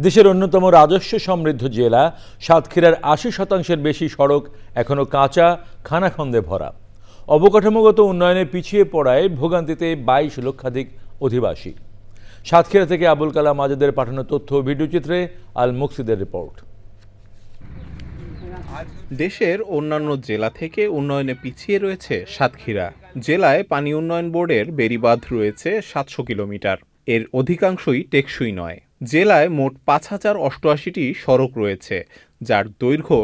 দেশের অন্যতম রাজস্ব সমৃদ্ধ জেলা সাতক্ষীরার ৮০% বেশি সড়ক এখনো কাঁচা, খানাখন্দে ভরা। অবকাঠামোগত উন্নয়নে পিছিয়ে পড়ায় ভোগান্তিতে ২২ লক্ষাধিক অধিবাসী। সাতক্ষীরা থেকে আবুল কালাম আজাদের পাঠানো তথ্য ও ভিডিওচিত্রে আল মুকসিদের রিপোর্ট। দেশের অন্যান্য জেলা থেকে উন্নয়নে পিছিয়ে রয়েছে সাতক্ষীরা। জেলায় পানি উন্নয়ন বোর্ডের বেড়িবাঁধ রয়েছে ৭০০ কিলোমিটার, এর অধিকাংশই টেকসই নয়। জেলায় মোট ৫,০৮৮টি সড়ক রয়েছে, যার দৈর্ঘ্য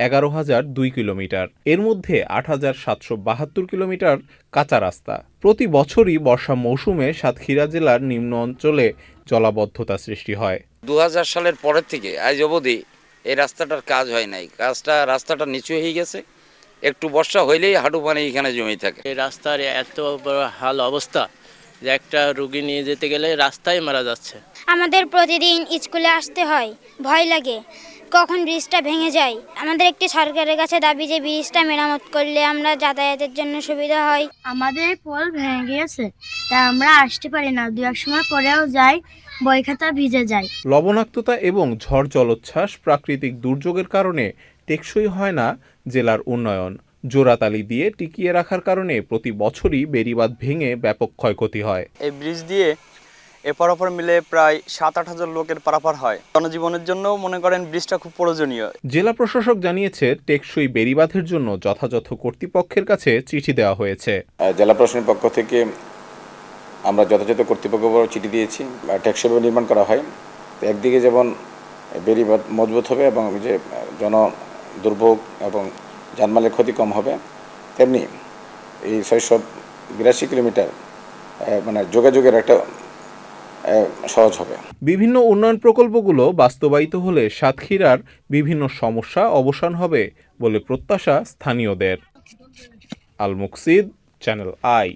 ১১,০০২ কিলোমিটার। এর মধ্যে ৮,৭৭২ কিলোমিটার কাঁচা রাস্তা। প্রতি বছরই বর্ষা মৌসুমে সাতক্ষীরা জেলার নিম্ন অঞ্চলে জলাবদ্ধতা সৃষ্টি হয়। ২০০০ সালের পরের থেকে আজ অবধি এই রাস্তাটার কাজ হয় নাই। রাস্তাটা নিচু হয়ে গেছে, একটু বর্ষা হইলেই হাঁটু পানি এখানে জমে থাকে। এই রাস্তার এত বড় হাল অবস্থা যে একটা রোগী নিয়ে যেতে গেলে রাস্তায় মারা যাচ্ছে। আমাদের প্রতিদিন স্কুলে আসতে হয়, ভয় লাগে কখন ব্রিজটা ভেঙে যায়। আমাদের একটি সরকারের কাছে দাবি যে ব্রিজটা মেরামত করলে আমরা যাতায়াতের জন্য সুবিধা হয়। আমাদের পোল ভেঙে গিয়েছে, তাই আমরা আসতে পারি না। দু এক সময় পরেও যাই, বই খাতা ভিজে যায়। লবণাক্ততা এবং ঝড় জলোচ্ছ্বাস প্রাকৃতিক দুর্যোগের কারণে টেকসই হয় না জেলার উন্নয়ন। জোড়াতালি দিয়ে টিকিয়ে রাখার কারণে প্রতি বছরই বেড়িবাঁধ ভেঙে ব্যাপক ক্ষয়ক্ষতি হয়। এই ব্রিজ দিয়ে এপার ওপার মিলে প্রায় ৭-৮ হাজার লোকের পারাপার হয়। জনজীবনের জন্য মনে করেন ব্রিজটা খুব প্রয়োজনীয়। জেলা প্রশাসক জানিয়েছে, টেকসই বেড়িবাঁধের জন্য যথাযথ কর্তৃপক্ষের কাছে চিঠি দেওয়া হয়েছে। জেলা প্রশাসনের পক্ষ থেকে আমরা যথাযথ কর্তৃপক্ষকে চিঠি দিয়েছি, টেকসইভাবে নির্মাণ করা হয়। একদিকে যেমন বেড়িবাঁধ মজবুত হবে এবং যে জন দুর্ভোগ এবং জানমালের ক্ষতি কম হবে, তেমনি এই ৬৮২ কিলোমিটার মানে যোগাযোগের একটা সহজ হবে। বিভিন্ন উন্নয়ন প্রকল্পগুলো বাস্তবায়িত হলে সাতক্ষীরার বিভিন্ন সমস্যা অবসান হবে বলে প্রত্যাশা স্থানীয়দের। আল মুকসিদ, চ্যানেল আই।